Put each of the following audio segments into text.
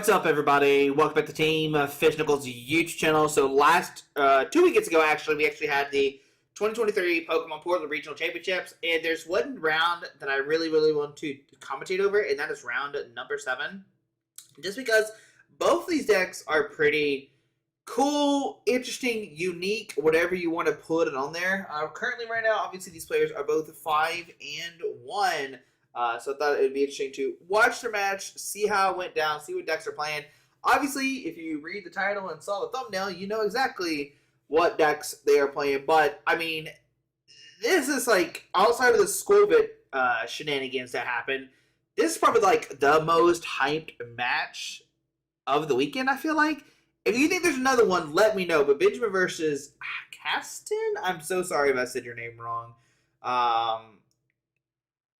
What's up, everybody? Welcome back to Team Fish Nichols YouTube channel. So last 2 weekends ago, we actually had the 2023 Pokemon Portland Regional Championships, and there's one round that I really want to commentate over, and that is round number 7. Just because both of these decks are pretty cool, interesting, unique, whatever you want to put it on there. Currently, right now, obviously, these players are both 5-1. So I thought it would be interesting to watch their match, see how it went down, see what decks are playing. Obviously, if you read the title and saw the thumbnail, you know exactly what decks they are playing. But, I mean, this is like, outside of the Scorvit shenanigans that happened, this is probably like the most hyped match of the weekend, I feel like. If you think there's another one, let me know. But Benjamin versus Caston? I'm so sorry if I said your name wrong.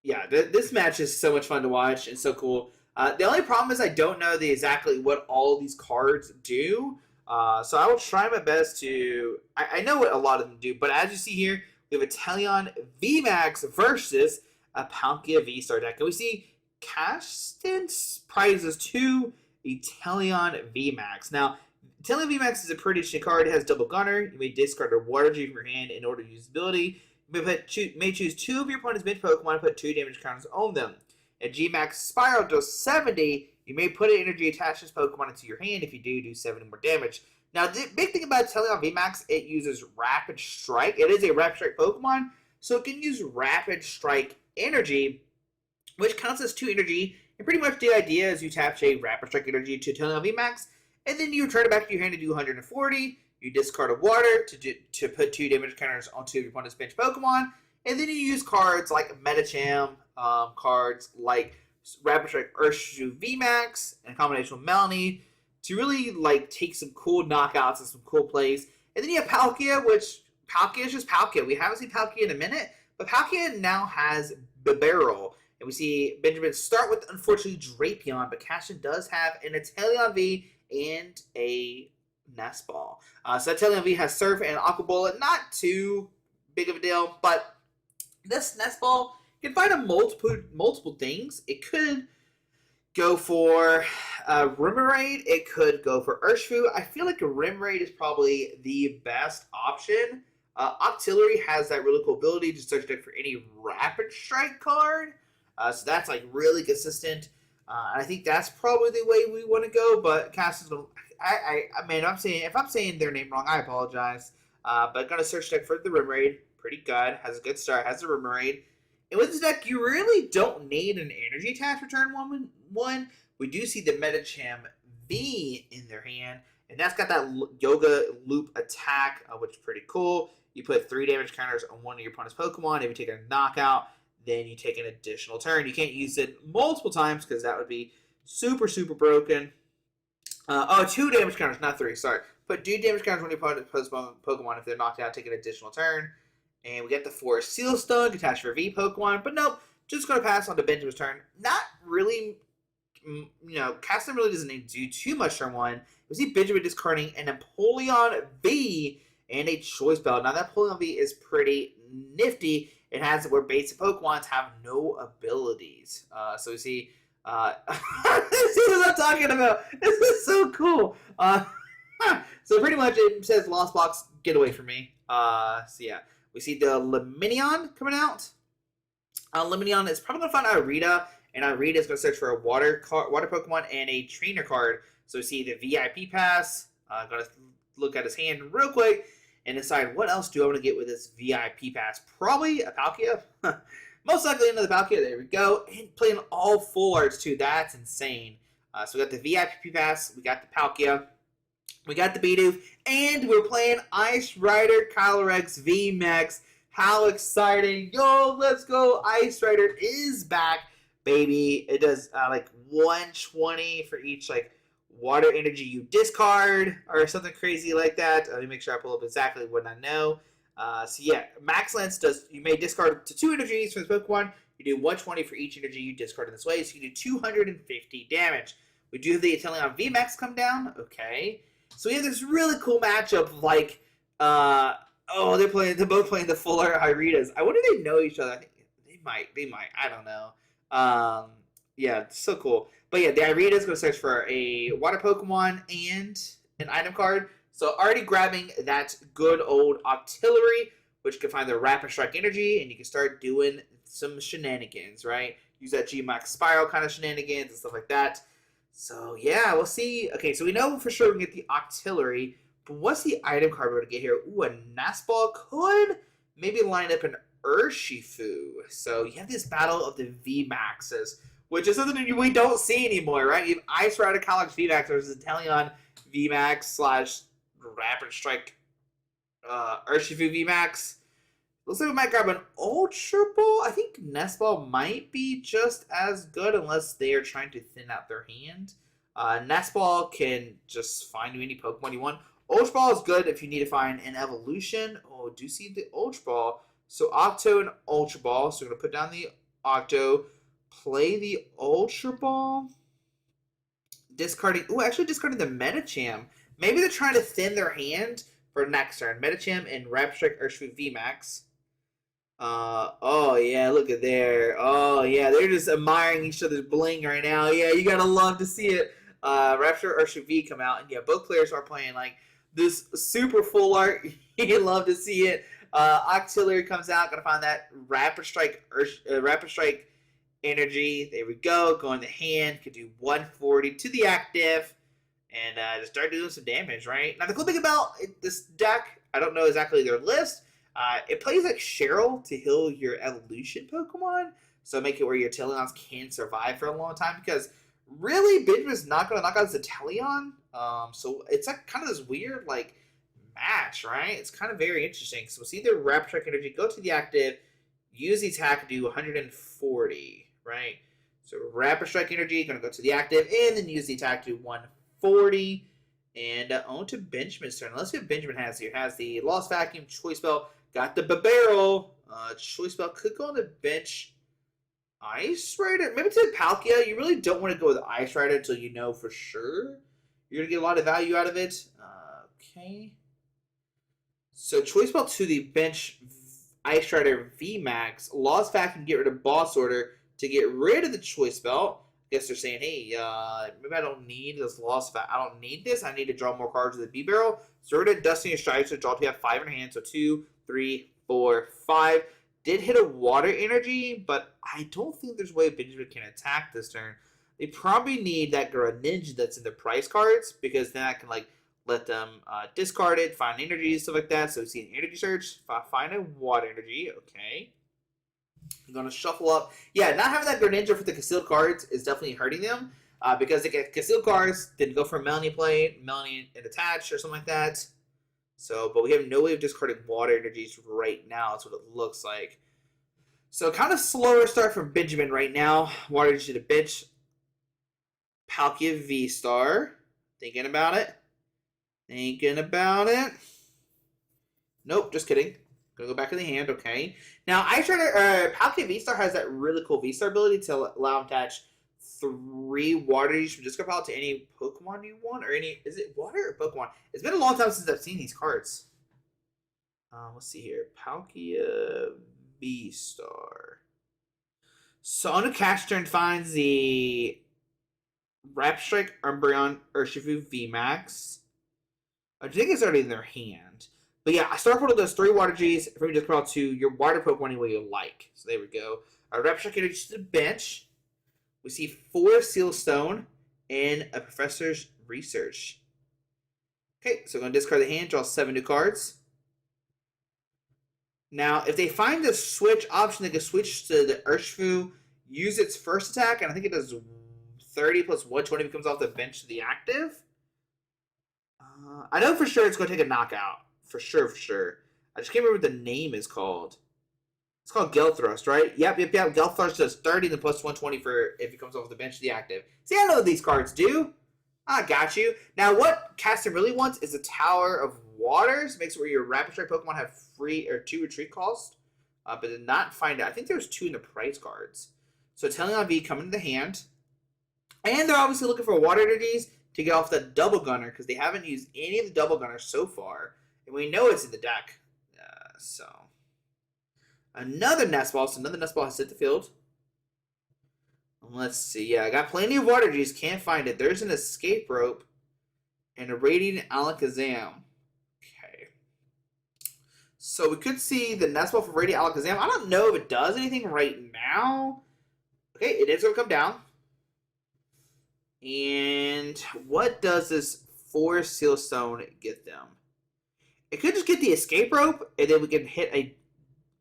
Yeah, this match is so much fun to watch and so cool. The only problem is I don't know exactly what all these cards do. So I will try my best to... I know what a lot of them do, but as you see here, we have Inteleon VMAX versus a Palkia VSTAR deck. And we see Caston prizes 2 Inteleon VMAX. Now, Inteleon VMAX is a pretty interesting card. It has double gunner. You may discard a water G from your hand in order to use ability. You may choose 2 of your opponent's bench Pokemon and put 2 damage counters on them. At Gmax Spiral does 70. You may put an energy attached to this Pokemon into your hand. If you do 70 more damage. Now, the big thing about Inteleon VMAX, it uses Rapid Strike. It is a Rapid Strike Pokemon, so it can use Rapid Strike energy, which counts as 2 energy. And pretty much the idea is you tap a Rapid Strike energy to Inteleon VMAX, and then you return it back to your hand to do 140. You discard a water to put 2 damage counters on 2 of your opponent's bench Pokemon. And then you use cards like Medicham, cards like Rapid Strike Urshifu VMAX, and a combination with Melanie to really like take some cool knockouts and some cool plays. And then you have Palkia, which Palkia is just Palkia. We haven't seen Palkia in a minute, but Palkia now has Bibarel. And we see Benjamin start with, unfortunately, Drapion, but Caston does have an Inteleon V and a Nest Ball. So Inteleon V has Surf and Aqua Bullet. Not too big of a deal, but this Nest Ball can find a multiple things. It could go for Remoraid. It could go for Urshifu. I feel like a Remoraid is probably the best option. Octillery has that really cool ability to search deck for any Rapid Strike card. So that's like really consistent. And I think that's probably the way we want to go. But Caston's, I mean, if I'm saying their name wrong, I apologize. But gonna search deck for the Remoraid. Pretty good. Has a good start. Has a Remoraid. And with this deck, you really don't need an energy attach for turn one. We do see the Medicham V in their hand, and that's got that Yoga Loop attack, which is pretty cool. You put 3 damage counters on one of your opponent's Pokemon. If you take a knockout, then you take an additional turn. You can't use it multiple times because that would be super broken. 2 damage counters, not 3. Sorry. Put 2 damage counters on your opponent's Pokemon if they're knocked out. Take an additional turn. And we get the Forest Seal Stone attached for V Pokemon. But nope, just going to pass on to Benjamin's turn. Not really, Caston really doesn't need to do too much turn 1. We see Benjamin discarding an Empoleon V and a Choice Bell. Now that Empoleon V is pretty nifty. It has it where basic Pokemons have no abilities. So we see, this is what I'm talking about. This is so cool. So pretty much it says Lost Box, get away from me. So yeah. We see the Lumineon coming out. Lumineon is probably going to find Irida, and Irida is going to search for a water Pokemon and a trainer card. So we see the VIP pass. Going to look at his hand real quick and decide what else do I want to get with this VIP pass. Probably a Palkia. Most likely another Palkia. There we go. And playing all full arts too. That's insane. So we got the VIP pass. We got the Palkia. We got the Bidoof, and we're playing Ice Rider Calyrex VMAX. How exciting. Yo, let's go. Ice Rider is back, baby. It does like 120 for each like water energy you discard or something crazy like that. Let me make sure I pull up exactly what I know. So yeah, Max Lance does, you may discard to 2 energies from this Pokemon. You do 120 for each energy you discard in this way, so you do 250 damage. We do have the Inteleon VMAX come down. Okay. So we have this really cool matchup of like, they're both playing the fuller Iridas. I wonder if they know each other. I think they might. I don't know. Yeah, it's so cool. But yeah, the Irida is going to search for a water Pokemon and an item card. So already grabbing that good old Octillery, which can find the Rapid Strike energy, and you can start doing some shenanigans, right? Use that VMAX Spiral kind of shenanigans and stuff like that. So yeah, we'll see. Okay, so we know for sure we can get the Octillery, but what's the item card we're going to get here? Ooh, a Nastball could maybe line up an Urshifu. So you have this battle of the VMAXs, which is something we don't see anymore, right? You have Ice Rider Calyx VMAX versus Inteleon VMAX slash Rapid Strike Urshifu VMAX. Looks like we might grab an Ultra Ball. I think Nest Ball might be just as good unless they are trying to thin out their hand. Nest Ball can just find you any Pokemon you want. Ultra Ball is good if you need to find an evolution. Oh, do you see the Ultra Ball? So Octo and Ultra Ball. So we're going to put down the Octo, play the Ultra Ball. Discarding, actually discarding the Medicham. Maybe they're trying to thin their hand for next turn. Medicham and Rapid Strike Urshifu VMAX. Oh yeah, look at there. Oh yeah, they're just admiring each other's bling right now. Yeah, you gotta love to see it. Rapture Urshifu V come out, and yeah, both players are playing like this super full art. You love to see it. Octillery comes out, gonna find that Rapid Strike energy. There we go. Go in the hand. Could do 140 to the active, and just start doing some damage. Right now, the cool thing about this deck, I don't know exactly their list. It plays like Cheryl to heal your evolution Pokemon, so make it where your Teleons can survive for a long time, because really Benjamin's not going to knock out his Inteleon, so it's like kind of this weird like match, right? It's kind of very interesting. So we'll see the Rapid Strike energy, go to the active, use the attack, do 140, right? So Rapid Strike energy, going to go to the active, and then use the attack to 140, and on to Benjamin's turn. Let's see what Benjamin has here. Has the Lost Vacuum, Choice Belt, got the Barrel. Choice Belt could go on the bench. Ice Rider, maybe to Palkia. You really don't want to go with Ice Rider until you know for sure you're going to get a lot of value out of it. Okay. So Choice Belt to the bench, Ice Rider VMAX. Lost Vacuum, get rid of Boss Order to get rid of the Choice Belt. I guess they're saying, hey, maybe I don't need this Lost Vacuum. I don't need this. I need to draw more cards with the B-Barrel. So we're going to Dusting your Stripes to draw to have 5 in your hand. So 2, 3, 4, 5. Did hit a Water Energy, but I don't think there's a way Benjamin can attack this turn. They probably need that Greninja that's in the price cards, because then I can like let them discard it, find energy, stuff like that. So we see an energy search, find a Water Energy. Okay. I'm going to shuffle up. Yeah, not having that Greninja for the concealed cards is definitely hurting them, because they get concealed cards, didn't go for Melanie Plate, Melanie and Attach, or something like that. So, but we have no way of discarding Water Energies right now. That's what it looks like. So, kind of slower start from Benjamin right now. Water Energy to the bench. Palkia VSTAR. Thinking about it. Nope, just kidding. Gonna go back in the hand, okay. Now, Palkia VSTAR has that really cool VSTAR ability to allow him to attach 3 Water Energies from discard pile to any Pokemon you want, or any, is it water or Pokemon? It's been a long time since I've seen these cards. Let's see here. Palkia VSTAR. So on a cash turn finds the Rapid Strike Umbreon Urshifu VMAX. I think it's already in their hand. But yeah, I start putting those 3 Water Gs from just pile to your water Pokemon any way you like. So there we go. Rapid Strike energy to the bench. We see 4 Seal Stone and a Professor's Research. Okay, so I'm going to discard the hand, draw 7 new cards. Now, if they find the switch option, they can switch to the Urshifu, use its first attack, and I think it does 30 plus 120 if it comes off the bench to the active. I know for sure it's going to take a knockout. For sure. I just can't remember what the name is called. It's called Gelthrust, right? Yep. Gelthrust does 30 and plus 120 for if it comes off the bench to the active. See, I know what these cards do. I got you. Now, what Caster really wants is a Tower of Waters. Makes it where your Rapid Strike Pokemon have 2 retreat cost. But did not find out. I think there's 2 in the price cards. So Inteleon V coming to the hand. And they're obviously looking for Water Energies to get off the Double Gunner, because they haven't used any of the Double Gunners so far. And we know it's in the deck. Another Nest Ball. So another Nest Ball has hit the field. Let's see. Yeah, I got plenty of water G's. Can't find it. There's an escape rope and a radiant alakazam. Okay. So we could see the nest ball for radiant alakazam. I don't know if it does anything right now. Okay, it is going to come down. And what does this 4 seal stone get them? It could just get the escape rope, and then we can hit a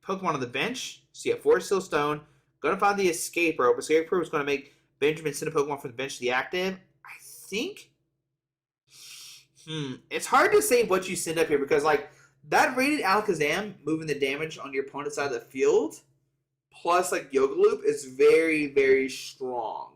Pokemon on the bench. So you have 4 seal stone. Gonna find the escape rope. Escape rope is gonna make Benjamin send a Pokemon from the bench to the active. I think. It's hard to say what you send up here because like that rated Alakazam moving the damage on your opponent's side of the field, plus like Yoga Loop is very, very strong.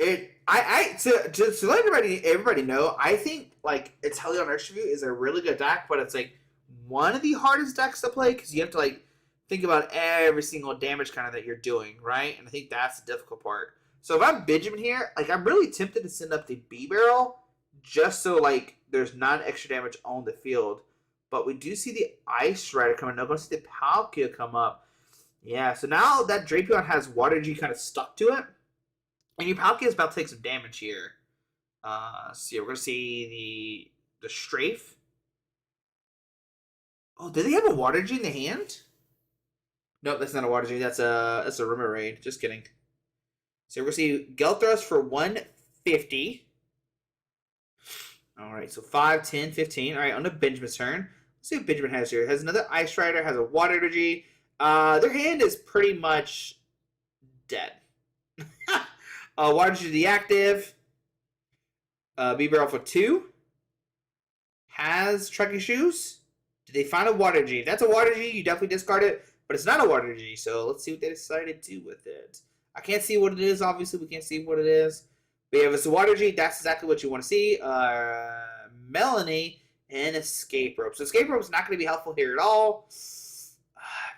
To let everybody know, I think like Inteleon Urshifu is a really good deck, but it's like one of the hardest decks to play because you have to like think about every single damage kind of that you're doing, right? And I think that's the difficult part. So if I'm Benjamin here, like I'm really tempted to send up the B barrel just so like there's not extra damage on the field. But we do see the Ice Rider coming. Now, going to see the Palkia come up. Yeah, so now that Drapion has Water G kind of stuck to it. And your Palkia is about to take some damage here. So yeah, we're going to see the Strafe. Oh, did they have a Water G in the hand? Nope, that's not a Water G. That's a Remoraid. Just kidding. So we're going to see Gelthrust for 150. All right, so 5, 10, 15. All right, on to Benjamin's turn. Let's see what Benjamin has here. Has another Ice Rider, has a Water Energy. Their hand is pretty much dead. Water Energy to the active. B-Barrel for 2. Has Trekking Shoes. Did they find a Water G? If that's a Water G, you definitely discard it. But it's not a Water G, so let's see what they decided to do with it. I can't see what it is. Obviously, we can't see what it is. But yeah, if it's a Water G, that's exactly what you want to see. Melanie and Escape Rope. So Escape Rope is not going to be helpful here at all.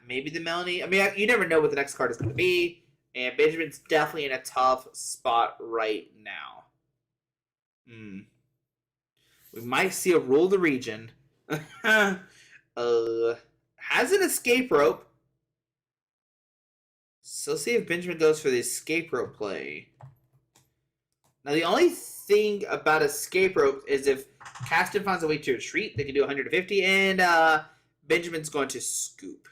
Maybe the Melanie. I mean, you never know what the next card is going to be. And Benjamin's definitely in a tough spot right now. We might see a Rule the Region. Has an Escape Rope. So let's see if Benjamin goes for the Escape Rope play. Now, the only thing about Escape Rope is if Caston finds a way to retreat, they can do 150, and Benjamin's going to Scoop,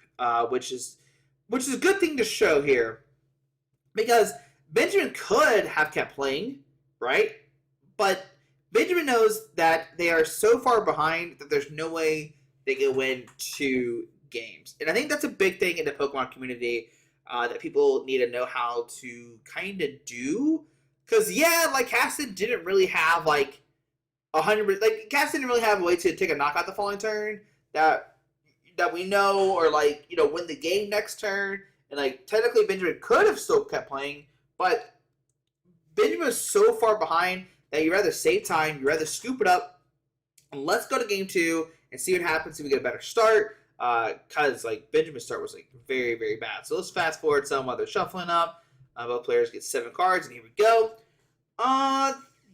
which is a good thing to show here. Because Benjamin could have kept playing, right? But Benjamin knows that they are so far behind that there's no way they can win 2 games. And I think that's a big thing in the Pokemon community that people need to know how to kind of do. Because, yeah, like, Caston didn't really have, like, 100%. Like, Caston didn't really have a way to take a knockout the following turn that we know, or, like, you know, win the game next turn. And, like, technically Benjamin could have still kept playing, but Benjamin was so far behind that you'd rather save time, you'd rather scoop it up, and let's go to game 2 and see what happens if we get a better start, because, like, Benjamin's start was, like, very, very bad. So let's fast forward some while they're shuffling up. Both players get 7 cards, and here we go.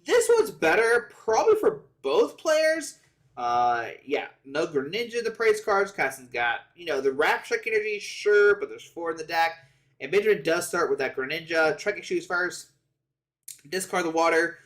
This one's better, probably for both players. Yeah, no Greninja, the praise cards. Caston's got, you know, the Wrap Strike Energy, sure, but there's 4 in the deck. And Benjamin does start with that Greninja. Trekking Shoes first. Discard the water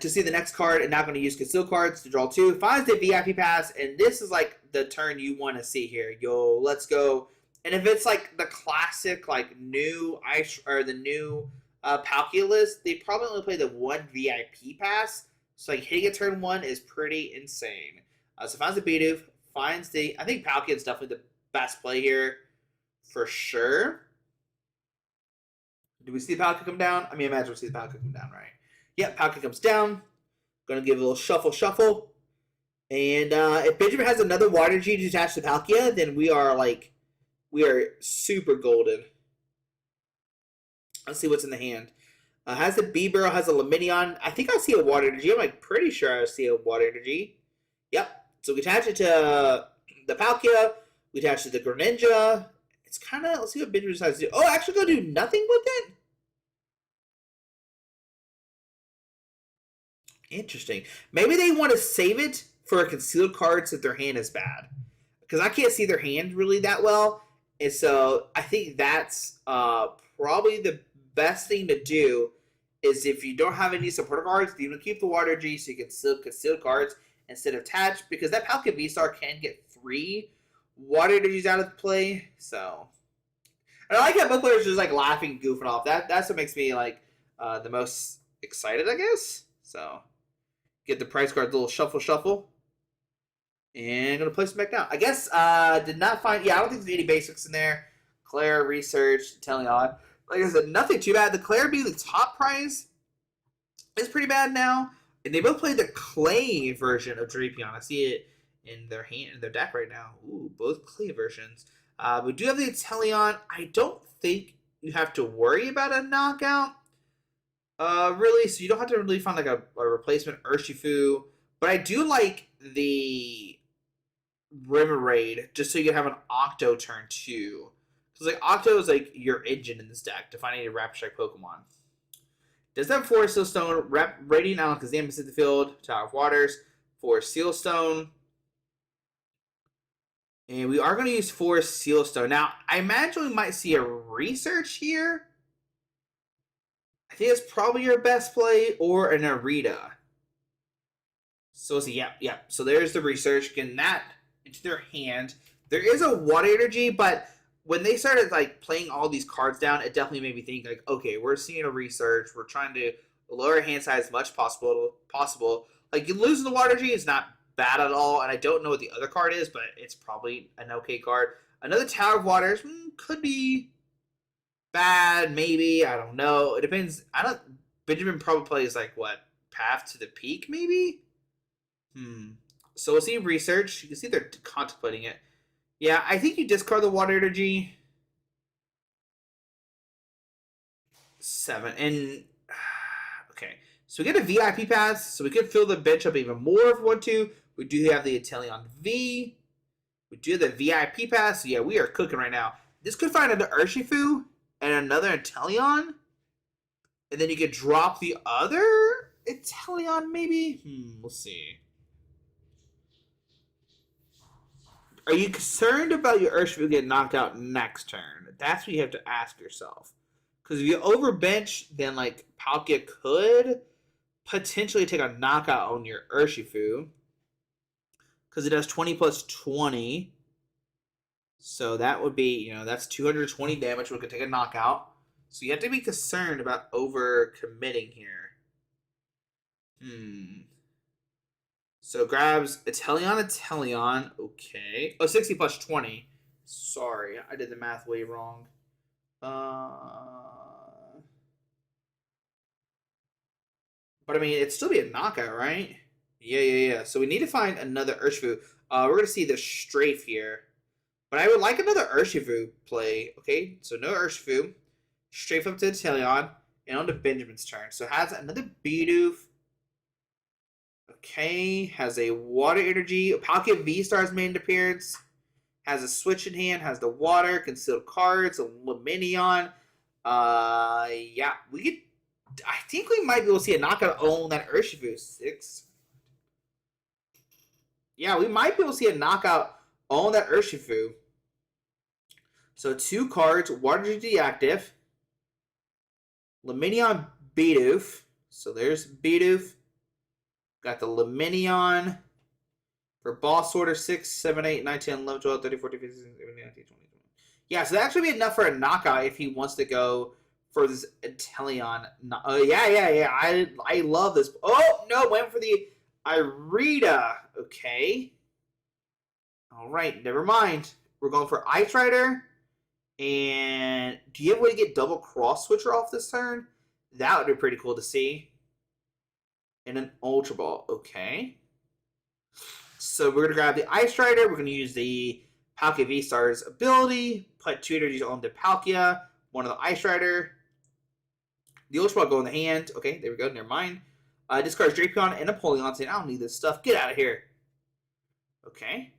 to see the next card, and now going to use Conceal cards to draw 2. Finds the VIP pass, and this is like the turn you want to see here. Yo, let's go. And if it's like the classic, like new Ice or the new Palkia list, they probably only play the 1 VIP pass. So like hitting a turn 1 is pretty insane. So finds the Bidoof, finds the. I think Palkia is definitely the best play here, for sure. Do we see the Palkia come down? I mean, imagine we see the Palkia come down, right? Yep, Palkia comes down. Gonna give a little shuffle. And if Benjamin has another Water G attached to Palkia, then we are super golden. Let's see what's in the hand. Has the B-Barrel, has a Lumineon. I think I see a Water Energy. I'm like pretty sure I see a Water Energy. Yep. So we attach it to the Palkia. We attach it to the Greninja. It's kind of, let's see what Benjamin decides to do. Oh, actually go do nothing with it? Interesting. Maybe they want to save it for a concealed card since their hand is bad. Because I can't see their hand really that well. And so I think that's probably the best thing to do is if you don't have any supporter cards, you can keep the water G so you can still conceal cards instead of attach, because that Palkia V-Star can get 3 water energies out of play. So and I like how both players are just like laughing, goofing off. That's what makes me like the most excited, I guess. So get the price card, little shuffle. And I'm gonna place them back down. I guess did not find. Yeah, I don't think there's any basics in there. Claire research, Inteleon. Like I said, nothing too bad. The Claire being the top prize is pretty bad now. And they both played the clay version of Drapion. I see it in their hand, in their deck right now. Ooh, both clay versions. We do have the Inteleon. I don't think you have to worry about a knockout. Really, so you don't have to really find like a replacement Urshifu. But I do like the Remoraid, just so you can have an Octo turn too. Because like Octo is like your engine in this deck to find any Rapid Strike Pokemon. Does have 4 Sealstone, Radiant Alakazam in the field, Tower of Waters, 4 Sealstone. And we are going to use 4 Sealstone. Now, I imagine we might see a research here. I think it's probably your best play, or an Arita. So let's see, yeah. So there's the research, getting that into their hand. There is a water energy, but when they started like playing all these cards down, it definitely made me think like, okay, we're seeing a research. We're trying to lower hand size as much possible. Like losing the water energy is not bad at all, and I don't know what the other card is, but it's probably an okay card. Another Tower of Waters could be bad, maybe. I don't know. It depends. Benjamin probably plays like what, Path to the Peak, maybe. So we'll see research. You can see they're contemplating it. Yeah, I think you discard the water energy. 7. And okay. So we get a VIP pass, so we could fill the bench up even more if we want to. We do have the Inteleon V. We do have the VIP pass. So yeah, we are cooking right now. This could find another Urshifu and another Inteleon. And then you could drop the other Inteleon, maybe? We'll see. Are you concerned about your Urshifu getting knocked out next turn? That's what you have to ask yourself. Because if you overbench, then like Palkia could potentially take a knockout on your Urshifu. Because it does 20 plus 20. So that would be, that's 220 damage. We could take a knockout. So you have to be concerned about over committing here. So grabs Inteleon. Okay. Oh, 60 plus 20. Sorry, I did the math way wrong. But I mean, it'd still be a knockout, right? Yeah. So we need to find another Urshifu. We're going to see the Strafe here. But I would like another Urshifu play. Okay, so no Urshifu. Strafe up to Inteleon. And on to Benjamin's turn. So it has another Bidoof. Okay, has a water energy. Palkia V-Star's made an appearance. Has a switch in hand. Has the water, concealed cards, a Lumineon. Yeah, we could. I think we might be able to see a knockout on that Urshifu. 6. Yeah, we might be able to see a knockout on that Urshifu. So 2 cards, water energy active. Lumineon Bidoof. So there's Bidoof. Got the Lumineon for Boss Order 6, 7, 8, 9, 10, 11, 12, 13, 14, 15, 16, 17, 18, 20, 21. Yeah, so that actually be enough for a knockout if he wants to go for this Inteleon. Yeah. I love this. Oh, no, went for the Irida. Okay. All right, never mind. We're going for Ice Rider. And do you have a way to get double cross switcher off this turn? That would be pretty cool to see. And an Ultra Ball. Okay. So we're going to grab the Ice Rider. We're going to use the Palkia V-Star's ability. Put 2 energies on the Palkia. 1 on the Ice Rider. The Ultra Ball go in the hand. Okay, there we go. Never mind. Discards Drapion and Napoleon saying, I don't need this stuff. Get out of here. Okay.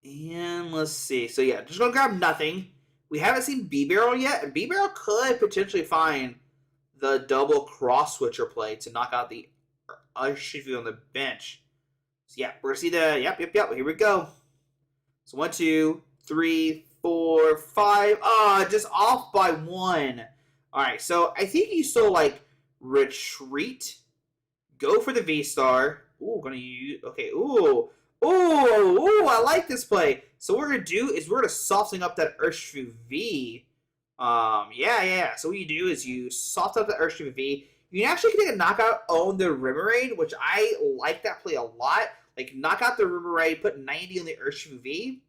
And let's see. So yeah, just going to grab nothing. We haven't seen B-Barrel yet. And B-Barrel could potentially find the double cross switcher play to knock out the Urshifu on the bench. So yeah, we're gonna see the yep. Here we go. So 1, 2, 3, 4, 5. Ah, just off by 1. All right, so I think you still like retreat, go for the V-Star. Ooh, gonna use. Okay, ooh. Ooh, I like this play. So what we're gonna do is we're gonna soften up that Urshifu V. Yeah. So what you do is you soften up the Urshifu V. You can actually take a knockout on the Remoraid, which I like that play a lot. Like knock out the Remoraid, put 90 on the Urshifu V,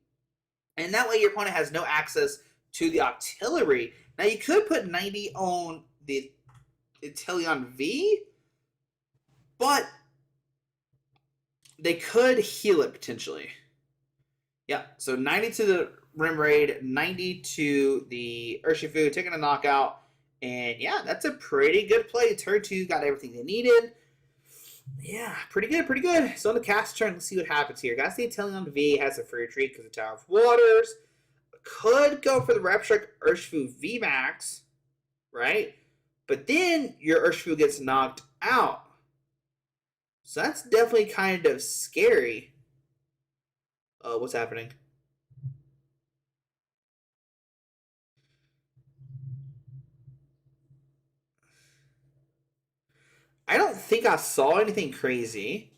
and that way your opponent has no access to the Octillery. Now you could put 90 on the Inteleon V, but they could heal it potentially. Yeah, so 90 to the Remoraid, 90 to the Urshifu, taking a knockout. And yeah, that's a pretty good play. Turn 2 got everything they needed. Yeah, pretty good. So on the cast turn, let's see what happens here. Got the Inteleon V, has a free retreat because of Tower of Waters. Could go for the Rapstrike Urshifu VMAX, right? But then your Urshifu gets knocked out. So that's definitely kind of scary. What's happening? I don't think I saw anything crazy.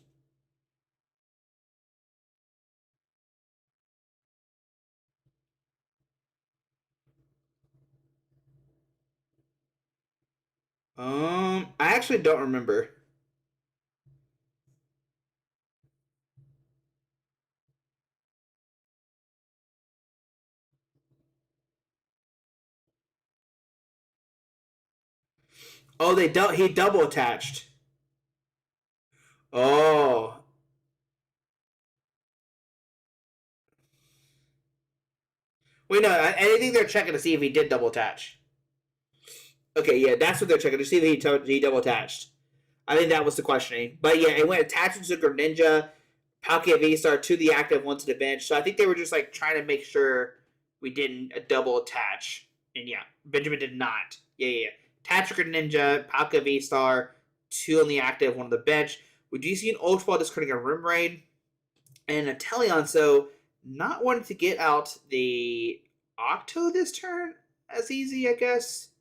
I actually don't remember. Oh, he double attached. Oh. Wait, no, I think they're checking to see if he did double attach. Okay, yeah, that's what they're checking to see if he double attached. I think that was the questioning. But yeah, it went attached to Greninja, Palkia V-Star to the active, one to the bench. So I think they were just like trying to make sure we didn't double attach. And yeah, Benjamin did not. Yeah. Attach Greninja, Palkia V-Star, 2 on the active, 1 on the bench. We do see an Ultra Ball discarding a Remoraid and a Teleon, so not wanting to get out the Octo this turn as easy, I guess.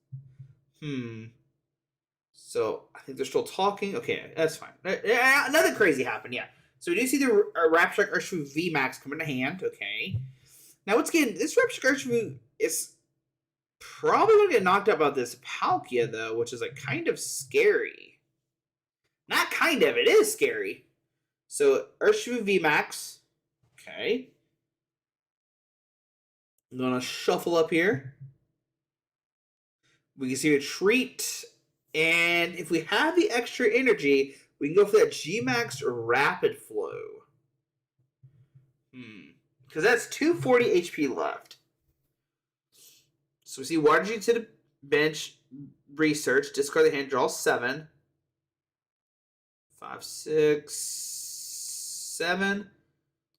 So I think they're still talking. Okay, that's fine. Nothing crazy happened, yeah. So we do see the Rapstrike Urshifu VMAX come into hand. Okay. Now once again, this Rapstrike Urshifu is probably going to get knocked out by this Palkia, though, which is like kind of scary. Not kind of, it is scary. So Urshifu VMAX. Okay. I'm going to shuffle up here. We can see Retreat. And if we have the extra energy, we can go for that G-Max Rapid Flow. Because that's 240 HP left. So we see Water G to the bench, research, discard the hand, draw 7. 5, 6, 7.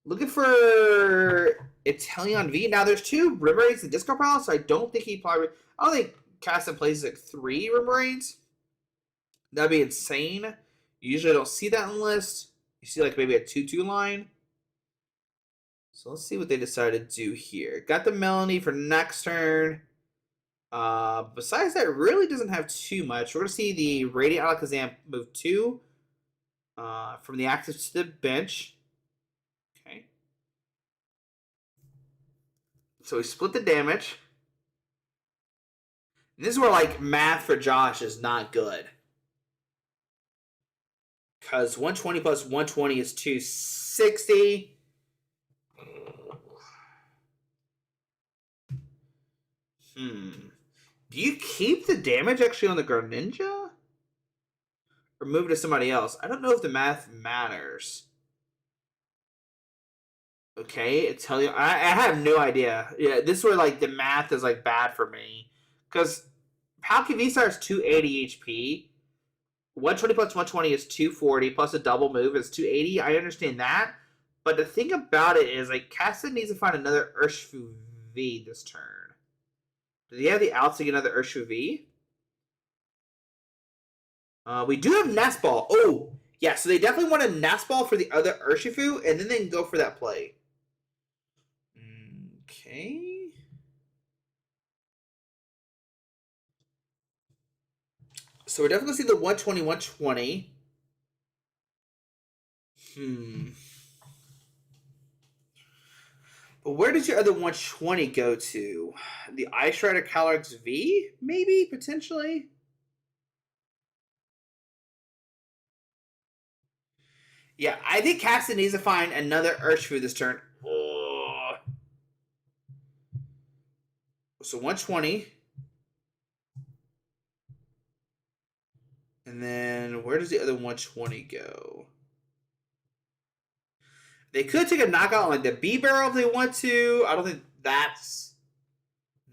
Looking for Inteleon V. Now there's 2 Remoraid's in the discard pile, so I don't think I don't think Caston plays like 3 Remoraid's. That'd be insane. You usually don't see that in the list. You see like maybe a 2-2 line. So let's see what they decided to do here. Got the Melanie for next turn. Besides that, really doesn't have too much. We're going to see the Radiant Alakazam move 2 from the active to the bench. Okay. So we split the damage. And this is where like math for Josh is not good. Because 120 plus 120 is 260. Do you keep the damage actually on the Greninja? Or move it to somebody else? I don't know if the math matters. Okay, it's telling you. I have no idea. Yeah, this is where like the math is like bad for me. Because Palkia V-Star is 280 HP. 120 plus 120 is 240, plus a double move is 280. I understand that. But the thing about it is, like, Caston needs to find another Urshifu V this turn. Do they have the outs to get another Urshifu V? We do have Nest Ball. Oh, yeah, so they definitely want a Nest Ball for the other Urshifu, and then they can go for that play. Okay. So we're definitely going to see the 120, 120. But where does your other 120 go to? The Ice Rider Calyrex V? Maybe? Potentially? Yeah, I think Caston needs to find another Urshifu this turn. Oh. So 120. And then where does the other 120 go? They could take a knockout on like the B barrel if they want to. I don't think that's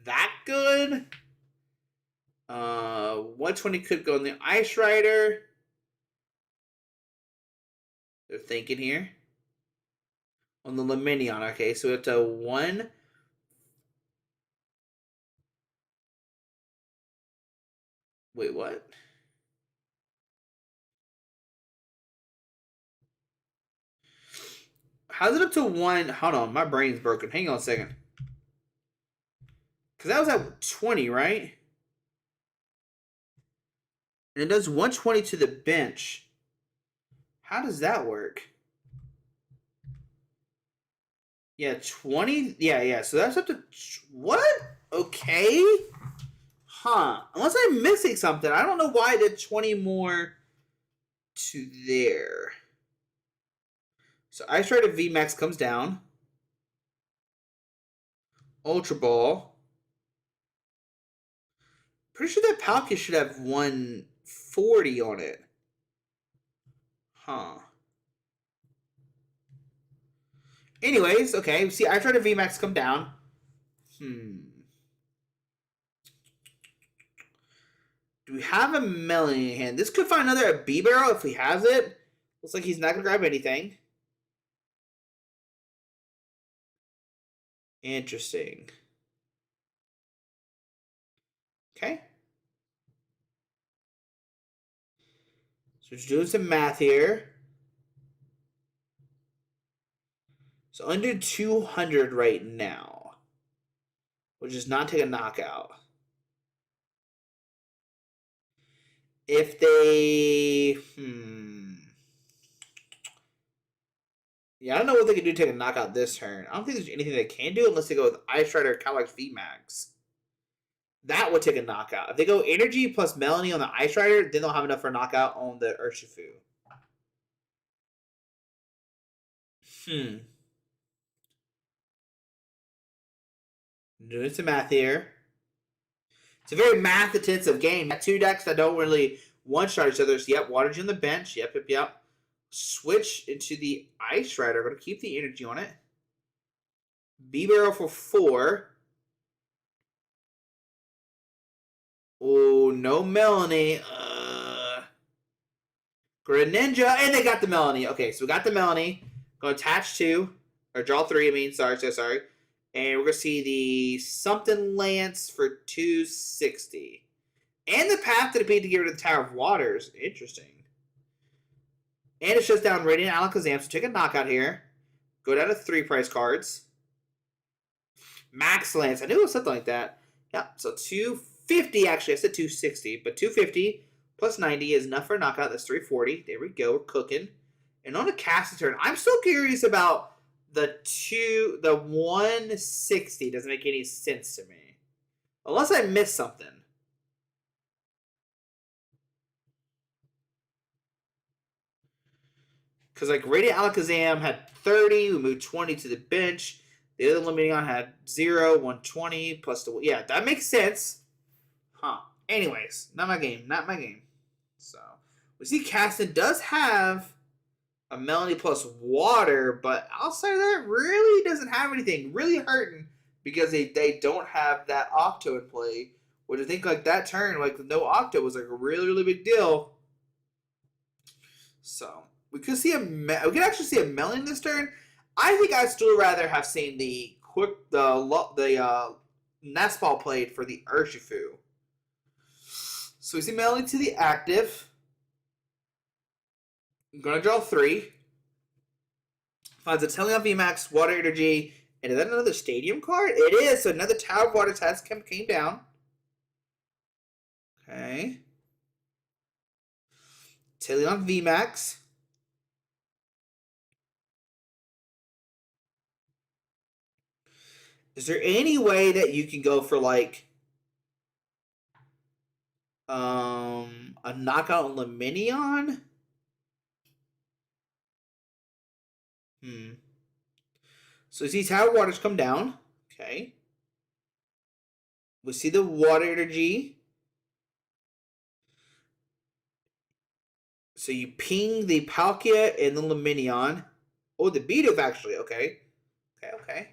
that good. 120 could go on the Ice Rider. They're thinking here. On the Luminion. Okay, so we have to 1. Wait, what? How's it up to 1? Hold on, my brain's broken. Hang on a second. Because that was at 20, right? And it does 120 to the bench. How does that work? Yeah, 20. Yeah. So that's up to what? Okay. Huh. Unless I'm missing something. I don't know why I did 20 more to there. So Ice Rider VMAX comes down. Ultra Ball. Pretty sure that Palkia should have 140 on it. Huh. Anyways, okay. See, Ice Rider VMAX come down. Do we have a Melanie in hand? This could find another B barrel if he has it. Looks like he's not going to grab anything. Interesting. Okay. So we're doing some math here. So under 200 right now, which is not take a knockout. If they, yeah, I don't know what they can do to take a knockout this turn. I don't think there's anything they can do unless they go with Ice Rider Calyrex VMAX. That would take a knockout. If they go Energy plus Melanie on the Ice Rider, then they'll have enough for a knockout on the Urshifu. Doing some math here. It's a very math-intensive game. Got two decks that don't really one-shot each other. So, yep, Water Gym on the bench. Yep. Switch into the Ice Rider. Going to keep the energy on it. B-Barrel for 4. Oh, no Melanie. Greninja. And they got the Melanie. Okay, so we got the Melanie. Going to attach 2. Or draw 3, I mean. Sorry. And we're going to see the something Lance for 260. And the path to the beat to get rid of the Tower of Waters. Interesting. And it shuts down Radiant Alakazam. So take a knockout here. Go down to 3 price cards. Max Lance. I knew it was something like that. Yeah, so 250 actually. I said 260. But 250 plus 90 is enough for a knockout. That's 340. There we go. We're cooking. And on a cast turn, I'm still curious about the 160. Doesn't make any sense to me. Unless I missed something. Because like Radiant Alakazam had 30. We moved 20 to the bench. The other Luminion had 0, 120 plus the... Yeah, that makes sense. Huh. Anyways, not my game. So, we see Caston does have a Melanie plus Water, but outside of that, really doesn't have anything. Really hurting because they don't have that Octo in play. Which I think like that turn, like no Octo was like a really big deal. So we could actually see a Melanie this turn. I think I'd still rather have seen the Nest Ball played for the Urshifu. So we see Melanie to the active. I'm going to draw 3. Finds Inteleon VMAX, Water Energy, And is that another stadium card? It is. So another Tower of Water test came down. Okay. Inteleon VMAX. Is there any way that you can go for like a knockout on Luminion? So you see Tower Waters come down. Okay. We see the water energy. So you ping the Palkia and the Luminion. Oh, the Bidoof actually. Okay. Okay.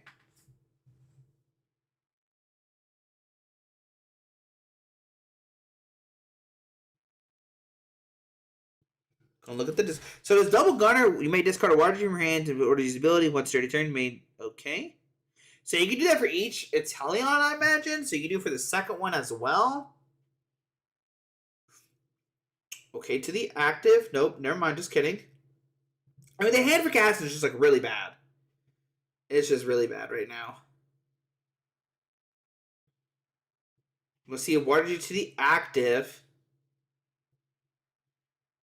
Gonna look at the so this double gunner. You may discard a water from your hand to order his ability once during turn. You may okay. So you can do that for each Inteleon, I imagine. So you can do it for the second one as well. Okay, to the active. Nope, never mind. Just kidding. I mean, the hand for cast is just like really bad. It's just really bad right now. We'll see a water to the active.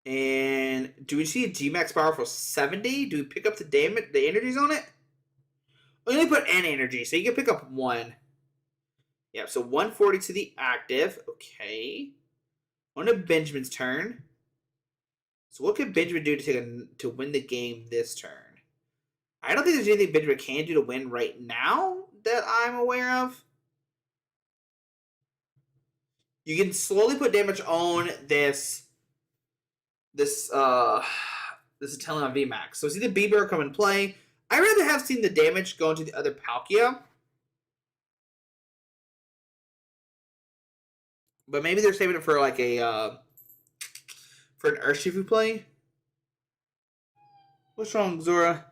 And do we see a G-Max power for 70? Do we pick up the damage, the energies on it? We only put N energy, so you can pick up 1. Yeah, so 140 to the active. Okay. On to Benjamin's turn. So what can Benjamin do to win the game this turn? I don't think there's anything Benjamin can do to win right now that I'm aware of. You can slowly put damage on this Inteleon VMAX. So see the Bieber come and play. I rather have seen the damage go into the other Palkia. But maybe they're saving it for like a for an Urshifu play. What's wrong, Zora?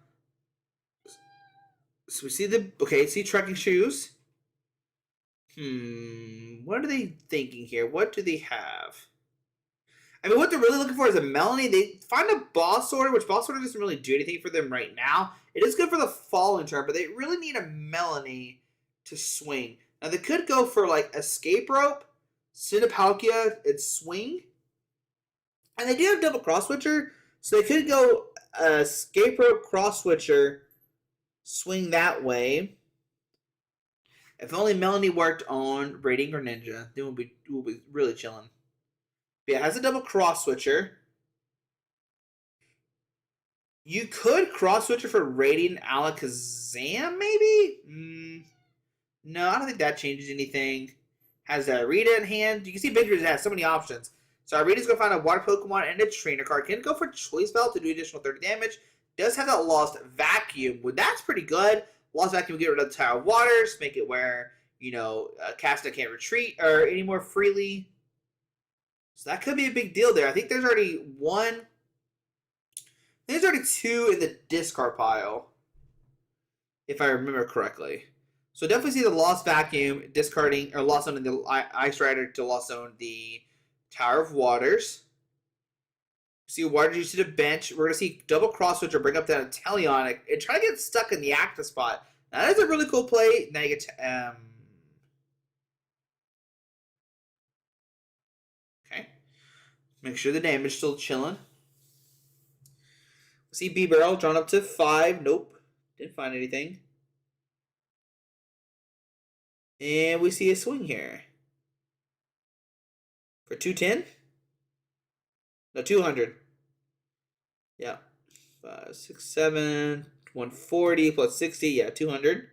So we see see trekking shoes. What are they thinking here? What do they have? I mean, what they're really looking for is a Melanie. They find a Boss Order, which Boss Order doesn't really do anything for them right now. It is good for the following turn, but they really need a Melanie to swing. Now, they could go for, like, Escape Rope, send a Palkia, and swing. And they do have Double Cross Switcher, so they could go Escape Rope, Cross Switcher, swing that way. If only Melanie worked on Raiding or Ninja, then we'll be really chilling. But yeah, it has a double cross switcher. You could cross switcher for Raiding Alakazam, maybe? No, I don't think that changes anything. Has Rita in hand. You can see Benjamin has so many options. So Rita's going to find a water Pokemon and a trainer card. Can go for Choice Belt to do additional 30 damage. Does have that Lost Vacuum. Well, that's pretty good. Lost Vacuum will get rid of the Tower of Waters. Make it where, Casta can't retreat or any more freely. So that could be a big deal there. I think there's already one. There's already 2 in the discard pile, if I remember correctly. So definitely see the Lost Vacuum discarding or lost on the Ice Rider to lost on the Tower of Waters. See Water Juice to the bench. We're gonna see double cross switch or bring up that Inteleon and try to get stuck in the active spot. Now, that is a really cool play. Now you get okay. Make sure the damage is still chilling. See B-Barrel drawn up to 5. Nope. Didn't find anything. And we see a swing here. For 210? No, 200. Yeah. 5, 6, 7, 140 plus 60. Yeah, 200.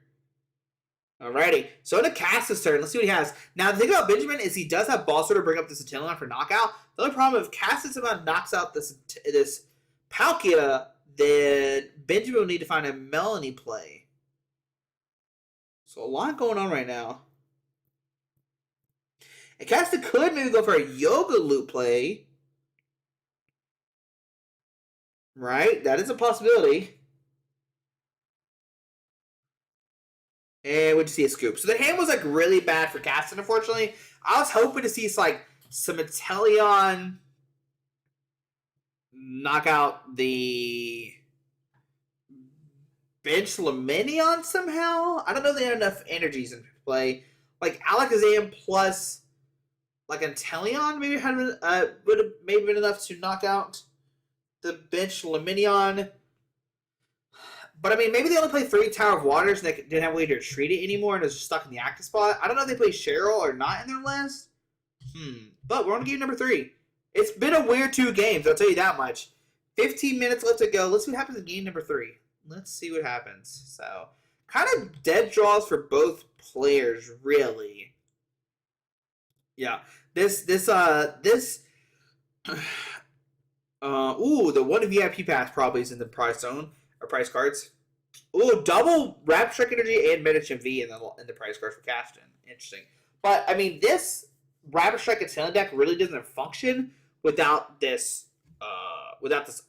Alrighty. So to cast this turn, let's see what he has. Now, the thing about Benjamin is he does have Boss Order to bring up this Inteleon for knockout. The only problem if cast this amount knocks out this Palkia, then Benjamin will need to find a Melanie play. So a lot going on right now. And Casta could maybe go for a Yoga Loop play. Right? That is a possibility. And we just see a scoop. So the hand was like really bad for Casta, unfortunately. I was hoping to see like some Inteleon knock out the bench Luminion somehow. I don't know if they have enough energies in play. Like Alakazam plus like Inteleon maybe would have maybe been enough to knock out the bench Luminion. But I mean, maybe they only play 3 Tower of Waters and they didn't have a way to treat it anymore and it's just stuck in the active spot. I don't know if they play Cheryl or not in their list. But we're on game number 3. It's been a weird 2 games, I'll tell you that much. 15 minutes left to go. Let's see what happens in game number 3. Let's see what happens. So, kind of dead draws for both players, really. Yeah. The one VIP pass probably is in the prize zone or prize cards. Ooh, double Rapid Strike Energy and Medicham V in the prize cards for Caston. Interesting. But I mean, this Rapid Strike and Sailing deck really doesn't function without this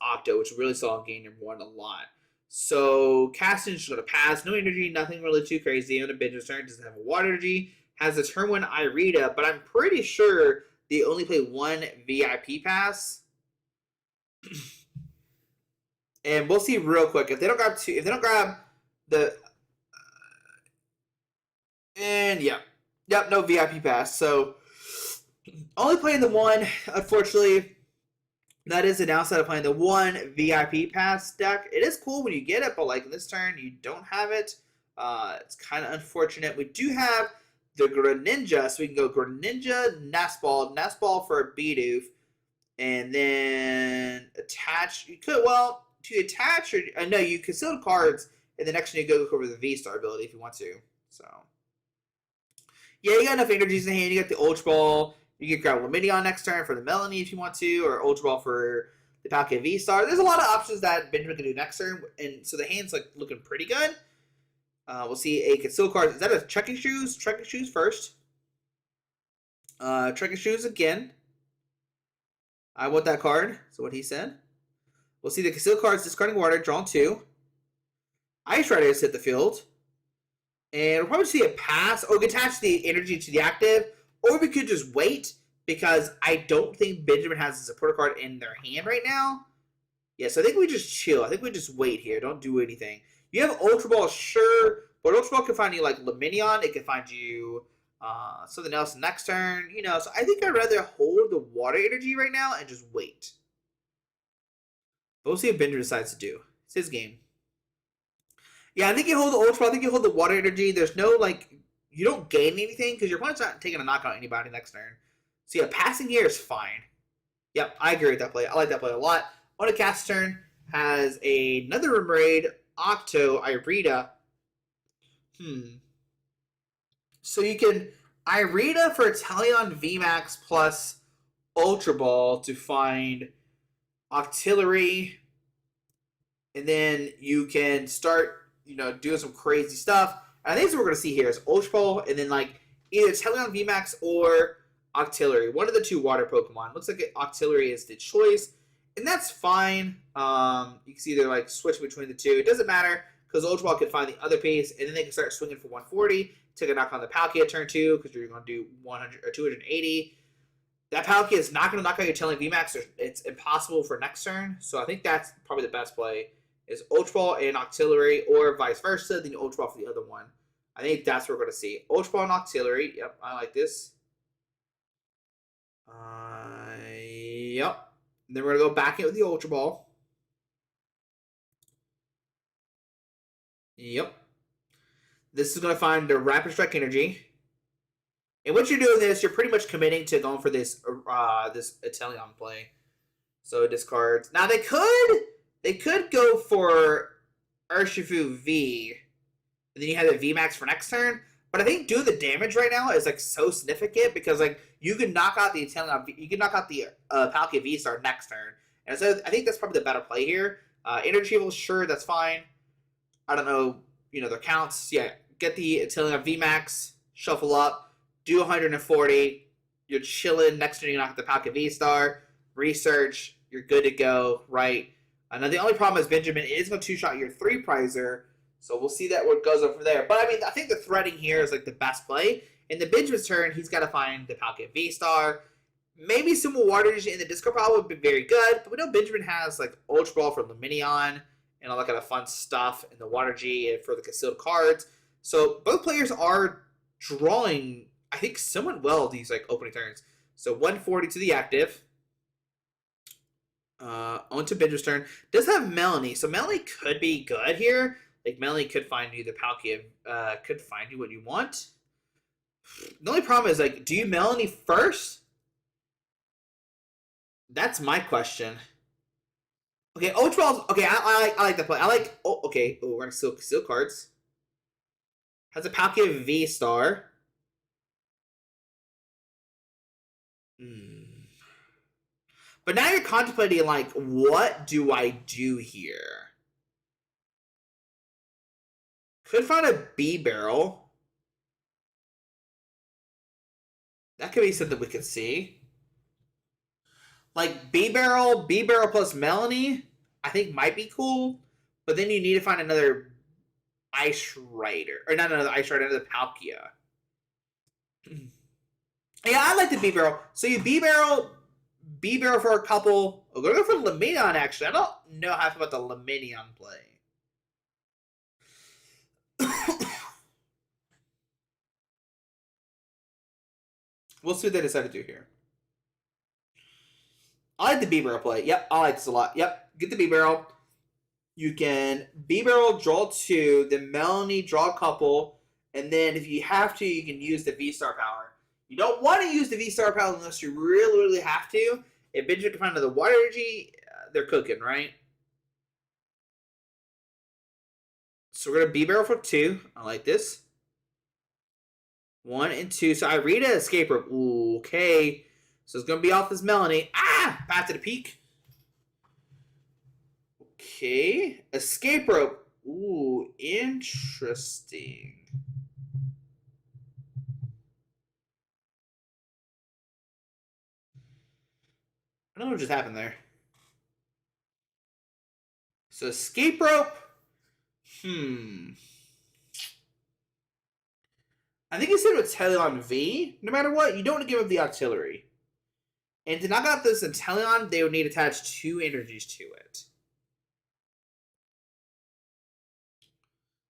Octo, which we really saw in game number 1 a lot. So Caston's just gonna pass, no energy, nothing really too crazy. On a Benja's turn, doesn't have a water energy, has a turn 1 Irida, but I'm pretty sure they only play 1 VIP pass. And we'll see real quick if they don't grab 2. If they don't grab the, no VIP pass. So only playing the 1. Unfortunately, that is the downside of playing the 1 VIP pass deck. It is cool when you get it, but like in this turn, you don't have it. It's kind of unfortunate. We do have the Greninja, so we can go Greninja, Nestball for a Bidoof, and then attach. You could, well, to attach, or no, you can still cards, and the next one you go over the VSTAR ability if you want to. So, yeah, you got enough energies in hand. You got the Ultra Ball. You can grab Luminion next turn for the Melanie if you want to, or Ultra Ball for the Palkia V-Star. There's a lot of options that Benjamin can do next turn, and so the hand's like looking pretty good. We'll see a Conceal card. Is that a Trekking Shoes? Trekking Shoes first. Trekking Shoes again. I want that card. So what he said. We'll see the Conceal cards, discarding water, drawn 2. Ice Rider has hit the field. And we'll probably see a pass, or we can attach the energy to the active, or we could just wait, because I don't think Benjamin has a supporter card in their hand right now. Yeah, so I think we just chill. I think we just wait here. Don't do anything. You have Ultra Ball, sure, but Ultra Ball can find you like Luminion. It can find you something else next turn. You know, so I think I'd rather hold the water energy right now and just wait. But we'll see what Benjamin decides to do. It's his game. Yeah, I think you hold the Ultra Ball. I think you hold the water energy. There's no, like, you don't gain anything because your opponent's not taking a knockout anybody next turn. So yeah, passing here is fine. Yep, I agree with that play. I like that play a lot. On a cast turn, has another Remoraid, Octo, Irida. So you can Irida for Inteleon VMAX plus Ultra Ball to find Artillery. And then you can start, doing some crazy stuff. And I think that's what we're going to see here is Ultra Ball and then like either Inteleon VMAX or Artillery. One of the 2 water Pokemon. Looks like Artillery is the choice. And that's fine. You can see they're like switch between the 2. It doesn't matter because Ultra Ball can find the other piece, and then they can start swinging for 140. Take a knock on the Palkia turn 2 because you're going to do 100 or 280. That Palkia is not going to knock out your Inteleon VMAX. It's impossible for next turn. So I think that's probably the best play is Ultra Ball and Artillery, or vice versa. Then you Ultra Ball for the other one. I think that's what we're going to see. Ultra Ball and Artillery. Yep, I like this. Yep. And then we're going to go back in with the Ultra Ball. Yep. This is going to find the Rapid Strike Energy. And once you're doing this, you're pretty much committing to going for this this Inteleon play. So discards. Now they could go for Urshifu V. And then you have the VMAX for next turn. But I think doing the damage right now is like so significant because like you can knock out the Inteleon, you can knock out the Palkia V-Star next turn, and so I think that's probably the better play here. Energy level, sure, that's fine. I don't know, their counts. Yeah, get the Inteleon VMAX, shuffle up, do 140. You're chilling. Next turn you knock out the Palkia V-Star, research. You're good to go, right? Now the only problem is Benjamin is going to 2-shot your 3 prizer. So we'll see that what goes over there. But I mean, I think the threading here is like the best play. In the Benjamin's turn, he's got to find the Palkia V-Star. Maybe some water energy in the discard pile would be very good. But we know Benjamin has like Ultra Ball for Luminion and all that kind of fun stuff in the Water G for the concealed cards. So both players are drawing, I think, somewhat well these like opening turns. So 140 to the active. On to Benja's turn. Does have Melanie, so Melanie could be good here. Like Melanie could find you the Palkia, could find you what you want. The only problem is like, do you Melanie first? That's my question. Okay, Ultra. Okay, I like that play. I like. Oh, okay. Oh, we're gonna steal cards. Has a Palkia VSTAR. But now you're contemplating like, what do I do here? Could find a B barrel. That could be something we could see. Like B barrel plus Melanie, I think might be cool. But then you need to find another Ice Rider. Or not another Ice Rider, another Palkia. Yeah, I like the B barrel. So you B barrel for a couple. We're gonna go for Lumineon actually. I don't know half about the Lumineon play. We'll see what they decide to do here. I like the B-Barrel play. Yep, I like this a lot. Yep, get the B-Barrel. You can B-Barrel, draw 2, then Melanie, draw a couple, and then if you have to, you can use the V-Star power. You don't want to use the V-Star power unless you really, really have to. If Benjamin can find another Water Energy, they're cooking, right? So we're going to B-Barrel for 2. I like this. 1 and 2. So Irida escape rope. Ooh, okay. So it's going to be off this Melanie. Ah! Path to the peak. Okay. Escape rope. Ooh, interesting. I don't know what just happened there. So escape rope. I think instead of Inteleon V, no matter what, you don't want to give up the artillery. And to knock out this Inteleon, they would need to attach 2 energies to it.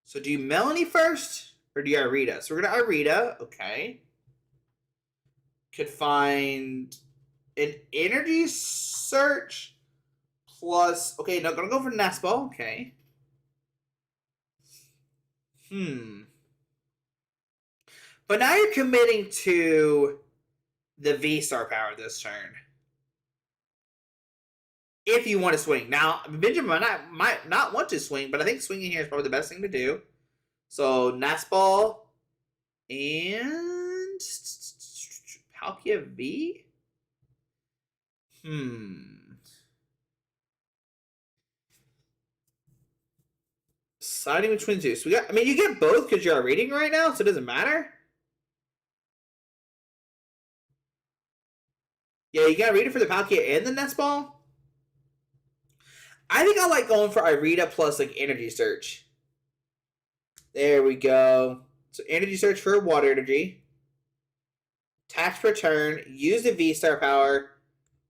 So do you Melanie first, or do you Irida? So we're going to Irida, okay. Could find an energy search plus, okay, no, gonna go for Nespal, okay. But now you're committing to the V-Star power this turn. If you want to swing. Now, Benjamin might not want to swing, but I think swinging here is probably the best thing to do. So, Nespal and Palkia V? Siding between 2. So we got, I mean, you get both because you're reading right now, so it doesn't matter. Yeah, you gotta read it for the Palkia and the Nespal. I think I like going for Irida plus like energy search. There we go. So energy search for water energy. Tax per turn. Use the V-Star power.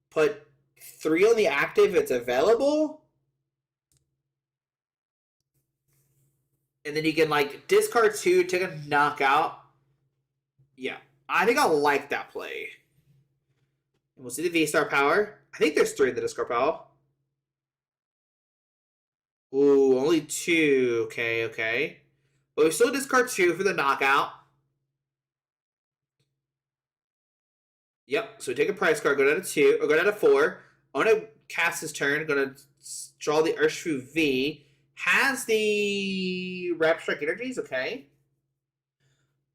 Put 3 on the active if it's available. And then you can like discard 2, take a knockout. Yeah, I think I like that play. And we'll see the V-Star power. I think there's 3 in the discard power. Ooh, only 2. Okay, okay. But we still discard 2 for the knockout. Yep, so we take a prize card, go down to 2, or go down to 4. I'm going to cast his turn. Going to draw the Urshifu V. Has the Rapid Strike energies, okay.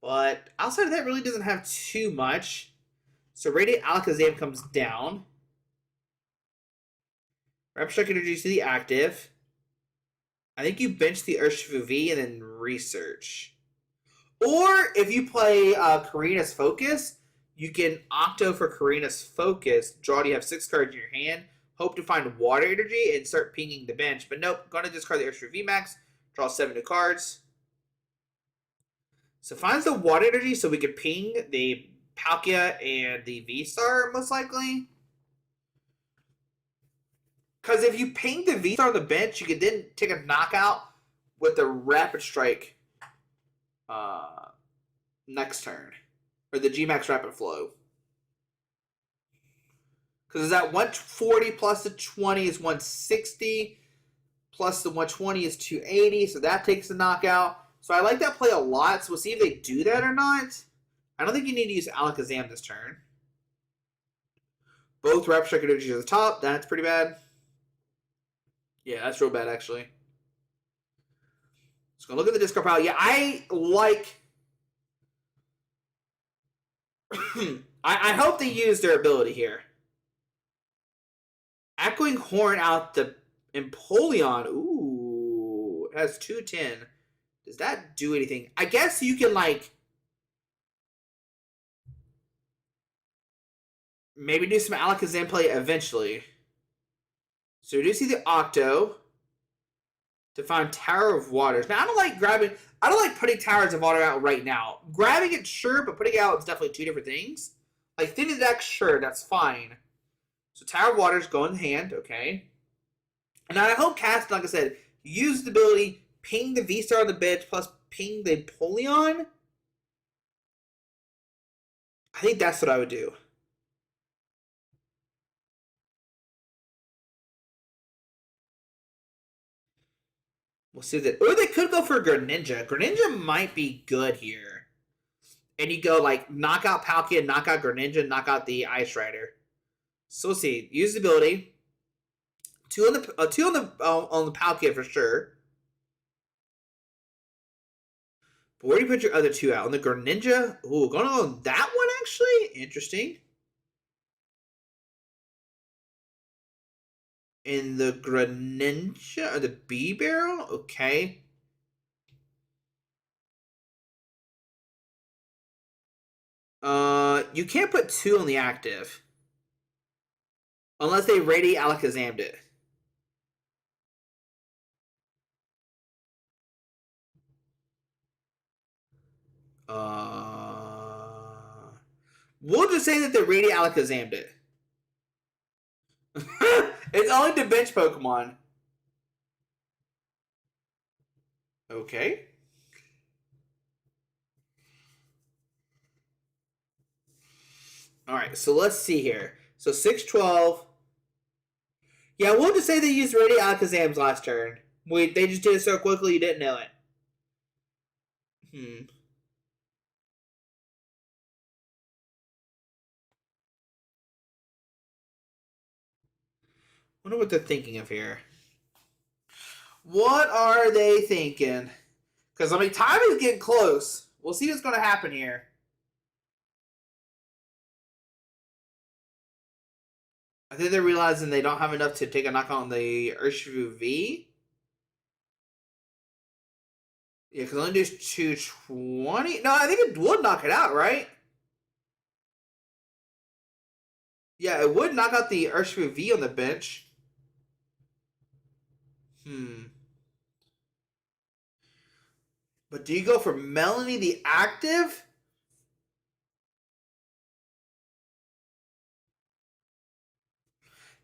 But outside of that, really doesn't have too much. So Radiant Alakazam comes down. Rapid Strike energies to the active. I think you bench the Urshifu V and then research. Or if you play Karina's Focus, you can Octo for Karina's Focus. Draw, you have 6 cards in your hand. Hope to find water energy and start pinging the bench. But nope, going to discard the Urshifu VMAX. Draw 7 new cards. So finds the water energy so we can ping the Palkia and the V-Star most likely. Because if you ping the VSTAR on the bench, you can then take a knockout with the Rapid Strike next turn. Or the VMAX Rapid Flow. Because that 140 plus the 20 is 160. Plus the 120 is 280. So that takes the knockout. So I like that play a lot. So we'll see if they do that or not. I don't think you need to use Alakazam this turn. Both Rapid Strike energies at the top. That's pretty bad. Yeah, that's real bad, actually. Let's go look at the discard pile. Yeah, I like... I hope they use their ability here. Echoing Horn out the Inteleon. Ooh, it has 210. Does that do anything? I guess you can, like... maybe do some Alakazam play eventually. So we do see the Octo to find Tower of Waters. Now, I don't like putting Towers of Water out right now. Grabbing it, sure, but putting it out is definitely two different things. Like, thin the deck, sure, that's fine. So Tower of Waters go in hand, okay. And I hope Cast, like I said, use the ability, ping the VSTAR on the bench, plus ping the Inteleon. I think that's what I would do. We'll see that. Or they could go for Greninja. Greninja might be good here. And you go like knock out Palkia, knock out Greninja, knock out the Ice Rider. So we'll see. Use the ability. Two on the Palkia for sure. But where do you put your other two out? On the Greninja? Ooh, going on that one actually? Interesting. In the Greninja or the B barrel? Okay. You can't put two on the active. Unless they ready Alakazammed it. We'll just say that they ready Alakazammed it. It's only the bench Pokemon. Okay. Alright, so let's see here. So 612. Yeah, we'll just say they used Ready Alakazam's last turn. They just did it so quickly you didn't know it. Wonder what they're thinking of here. What are they thinking? Because, I mean, time is getting close. We'll see what's going to happen here. I think they're realizing they don't have enough to take a knock on the Urshifu V. Yeah, because only do 220. No, I think it would knock it out, right? Yeah, it would knock out the Urshifu V on the bench. But do you go for Melanie the active?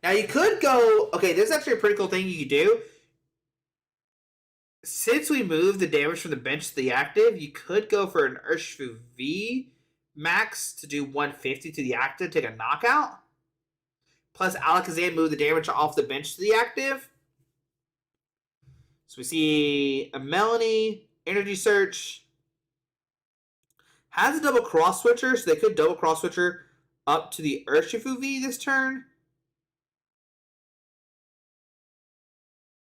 Now you could go... okay, this is actually a pretty cool thing you could do. Since we moved the damage from the bench to the active, you could go for an Urshifu VMAX to do 150 to the active, take a knockout. Plus Alakazam move the damage off the bench to the active. So we see a Melanie, Energy Search. Has a double cross switcher, so they could double cross switcher up to the Urshifu V this turn.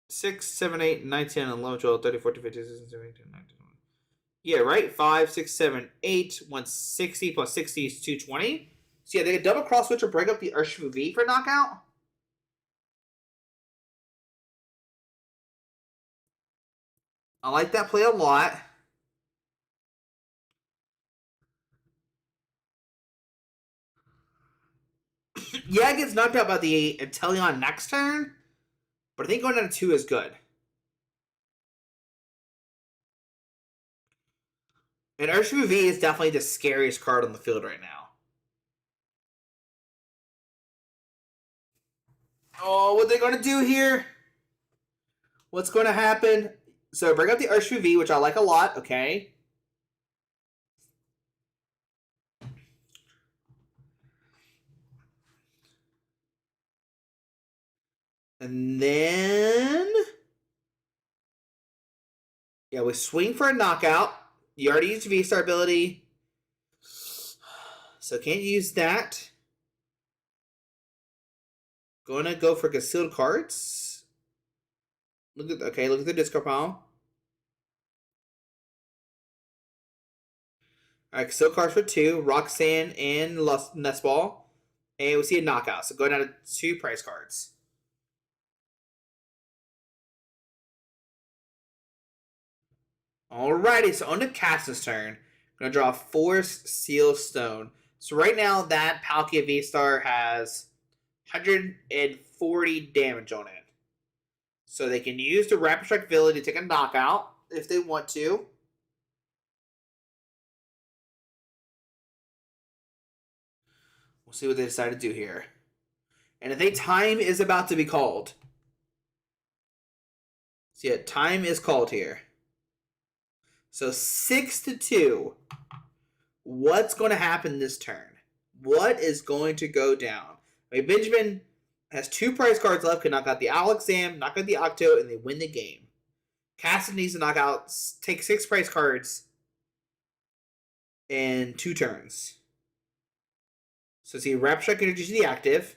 6, 7, 8, 9, 10, 11, 12, 13, 14, 15, 16, 17, 18, 19, 20. Yeah, right? 5, 6, 7, 8, 160 plus 60 is 220. So yeah, they could double cross switch or break up the Urshifu V for knockout. I like that play a lot. Yeah, it gets knocked out by the Inteleon next turn, but I think going down to 2 is good. And Urshifu V is definitely the scariest card on the field right now. Oh, what they're going to do here? What's going to happen? So bring up the Urshifu, which I like a lot, okay? And then... yeah, we swing for a knockout. You already used VSTAR ability. So can't use that. Gonna go for concealed cards. Look at the discard pile. Alright, concealed cards for 2, Roxanne and Nestball. And we see a knockout. So go down to 2 price cards. Alrighty, so on to Cass's turn. Gonna draw Force Seal Stone. So right now that Palkia V-Star has 140 damage on it. So they can use the Rapid Strike ability to take a knockout if they want to. We'll see what they decide to do here. And I think time is about to be called. So yeah, time is called here. So 6-2. What's going to happen this turn? What is going to go down? I mean, Benjamin has 2 prize cards left. Could knock out the Alexam, knock out the Octo, and they win the game. Cassidy needs to knock out, take 6 prize cards in 2 turns. So see, Rapid Strike Energy to the active.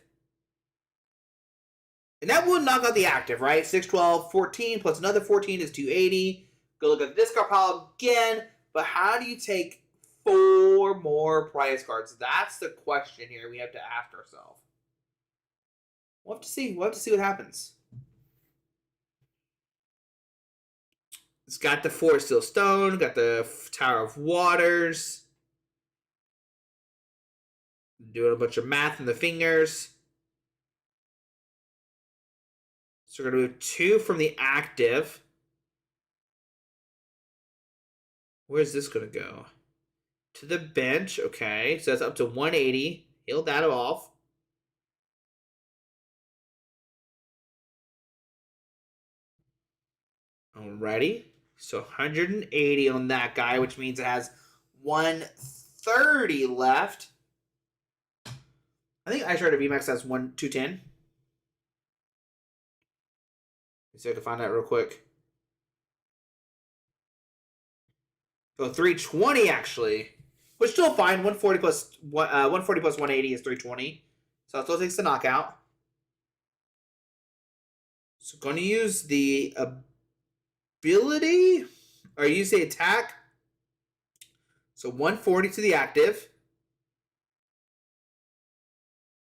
And that will knock out the active, right? 6, 12, 14 plus another 14 is 280. Go look at the discard pile again. But how do you take 4 more prize cards? That's the question here we have to ask ourselves. We'll have to see. We'll have to see what happens. It's got the Forest Steel Stone, got the Tower of Waters. Doing a bunch of math in the fingers. So we're going to move 2 from the active. Where's this going to go? To the bench. Okay, so that's up to 180. Heal that off. Alrighty. So 180 on that guy, which means it has 130 left. I think Ice Rider VMAX has 210. Let's see if I can find that real quick. Oh, 320 actually. Which still fine. 140 plus 180 is 320. So it still takes the knockout. So going to use the ability or use the attack. So 140 to the active.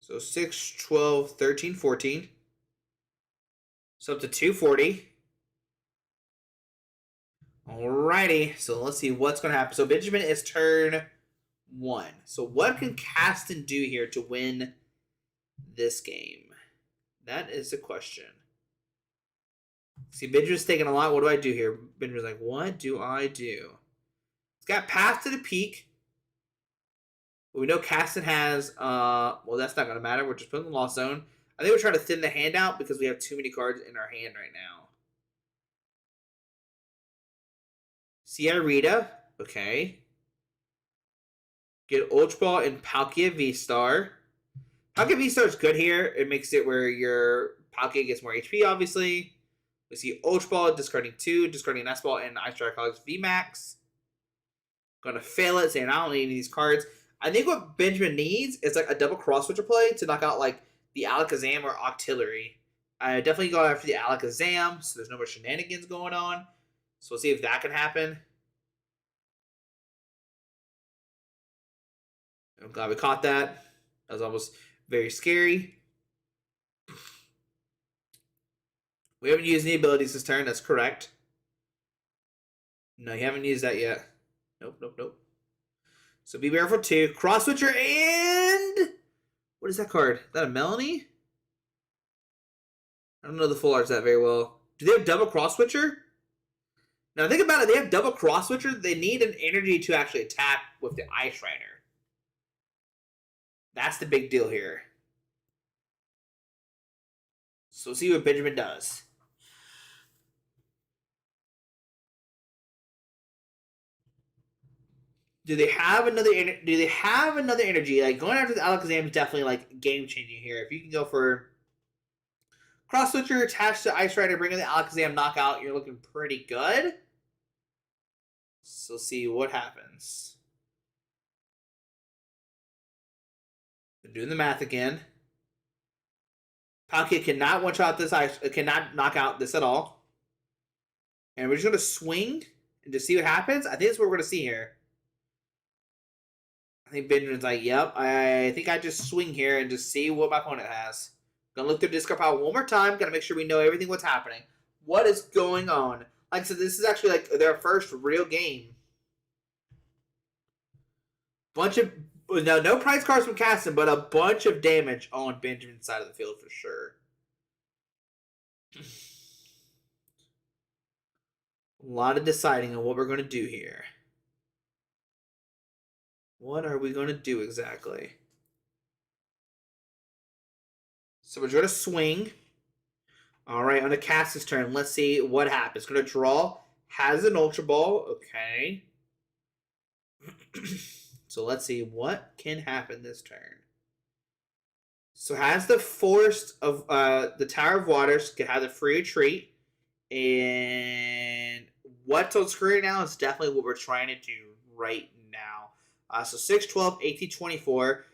So 6, 12, 13, 14. So up to 240. Alrighty, so let's see what's going to happen. So Benjamin is turn 1. So what can Caston do here to win this game? That is the question. See, Benjamin's taking a lot. What do I do here? Benjamin's like, what do I do? It's got Path to the Peak. But we know Caston has, well, that's not going to matter. We're just putting the Lost Zone. I think we're trying to thin the hand out because we have too many cards in our hand right now. Sierra Rita. Okay. Get Ultra Ball and Palkia V-Star. Palkia V-Star is good here. It makes it where your Palkia gets more HP, obviously. We see Ultra Ball discarding 2, discarding S Ball, and Ice Strike Hogs VMAX. Gonna fail it, saying I don't need any of these cards. I think what Benjamin needs is like a double cross switcher play to knock out like the Alakazam or Octillery. I definitely go after the Alakazam, so there's no more shenanigans going on. So we'll see if that can happen. I'm glad we caught that. That was almost very scary. We haven't used any abilities this turn. That's correct. No, you haven't used that yet. Nope, nope, nope. So be careful too. Cross switcher and what is that card? Is that a Melanie? I don't know the full arts that very well. Do they have double cross switcher? Now think about it. They have double cross switcher. They need an energy to actually attack with the Ice Rider. That's the big deal here. So we'll see what Benjamin does. Do they have another? Do they have another energy? Like going after the Alakazam is definitely like game changing here. If you can go for Cross Switcher attached to Ice Rider, bringing the Alakazam knockout, you're looking pretty good. So see what happens. They're doing the math again. Palkia cannot one shot this ice, cannot knock out this at all. And we're just gonna swing and just see what happens. I think that's what we're gonna see here. I think Benjamin's like, yep, I think I just swing here and just see what my opponent has. Gonna look through the discard pile one more time. Gotta make sure we know everything what's happening. What is going on? Like I said, this is actually like their first real game. Bunch of no prize cards from Caston, but a bunch of damage on Benjamin's side of the field for sure. A lot of deciding on what we're going to do here. What are we going to do exactly? So we're going to swing. All right, on the Caston's turn, let's see what happens. Going to draw. Has an Ultra Ball. Okay. So let's see what can happen this turn. So has the Forest of the Tower of Waters, can have the free retreat. And what's on screen now is definitely what we're trying to do right now. So 6, 12, 18, 24.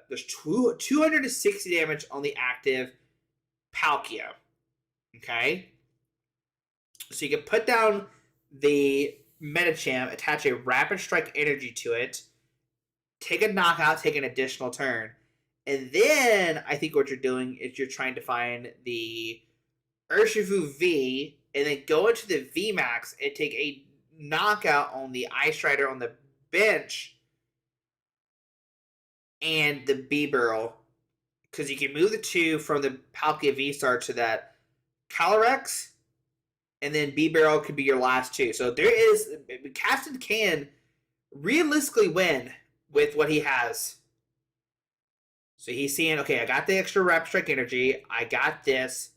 There's 260 damage on the active Palkia. Okay? So you can put down the Medicham, attach a Rapid Strike energy to it, take a knockout, take an additional turn. And then I think what you're doing is you're trying to find the Urshifu V and then go into the VMAX and take a knockout on the Ice Rider on the bench and the B-Barrel. Because you can move the two from the Palkia V-Star to that Calyrex, and then B-Barrel could be your last two. So there is... Caston can realistically win with what he has. So he's seeing, okay, I got the extra Rapid Strike energy. I got this.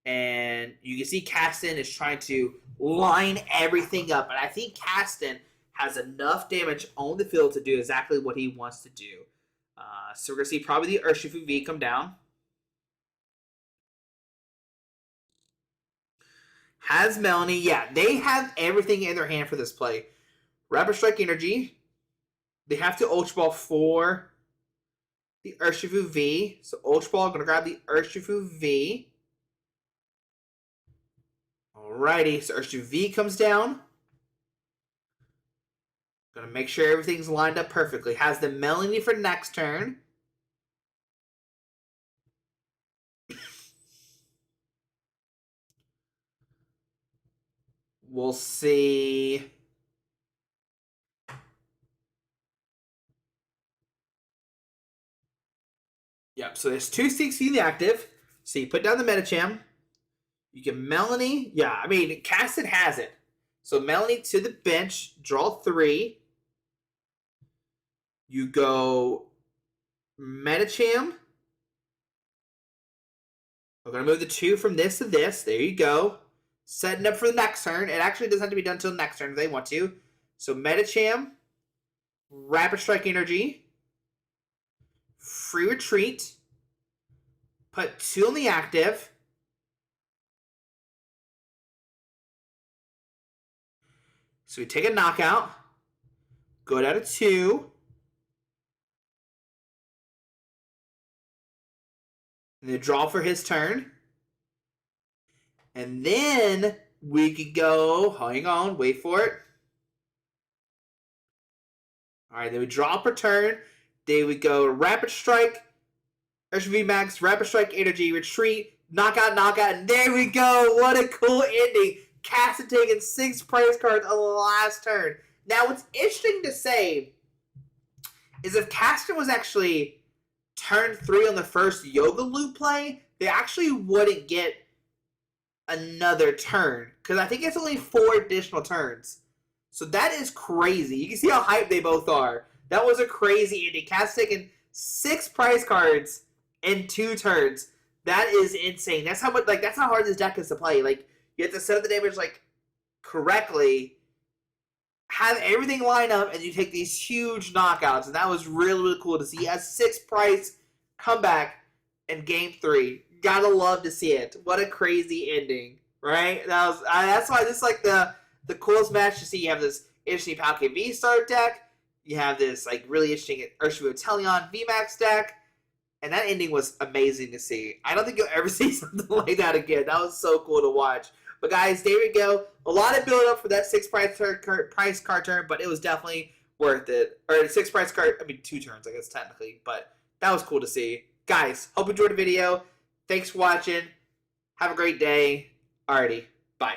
And you can see Caston is trying to line everything up. And I think Caston has enough damage on the field to do exactly what he wants to do. So we're going to see probably the Urshifu V come down. Has Melanie. Yeah, they have everything in their hand for this play. Rapid Strike energy. They have to Ultra Ball for the Urshifu V. So Ultra Ball, going to grab the Urshifu V. Alrighty, so Urshifu V comes down. Going to make sure everything's lined up perfectly. Has the Melanie for next turn. We'll see. Yep, so there's 260 in the active. So you put down the Medicham. You get Melanie. Yeah, I mean, Caston has it. So Melanie to the bench. Draw 3. You go Medicham. We're going to move the 2 from this to this. There you go. Setting up for the next turn. It actually doesn't have to be done until next turn if they want to. So Medicham. Rapid Strike energy. Free retreat. Put 2 on the active. So we take a knockout. Go down to 2. And then draw for his turn. And then we could go, hang on, wait for it. All right, then we draw per turn. Then we go Rapid Strike, VMAX, Rapid Strike Energy, Retreat, Knockout, Knockout, and there we go. What a cool ending. Caston taking 6 prize cards on the last turn. Now, what's interesting to say is if Caston was actually turn 3 on the first Yoga Loop play, they actually wouldn't get another turn. Because I think it's only 4 additional turns. So that is crazy. You can see how hyped they both are. That was a crazy ending. Caston taking 6 prize cards in 2 turns. That is insane. That's how much, like, that's how hard this deck is to play. Like, you have to set up the damage, like, correctly, have everything line up, and you take these huge knockouts. And that was really, really cool to see. A 6-price comeback in Game 3. Gotta love to see it. What a crazy ending, right? That's why this is like the coolest match to see. You have this interesting Palkia VSTAR deck. You have this like really interesting Urshifu Inteleon VMAX deck. And that ending was amazing to see. I don't think you'll ever see something like that again. That was so cool to watch. But guys, there we go. A lot of build up for that 6-price card turn, but it was definitely worth it. Or 6-price card, I mean 2 turns, I guess technically. But that was cool to see. Guys, hope you enjoyed the video. Thanks for watching. Have a great day. Alrighty, bye.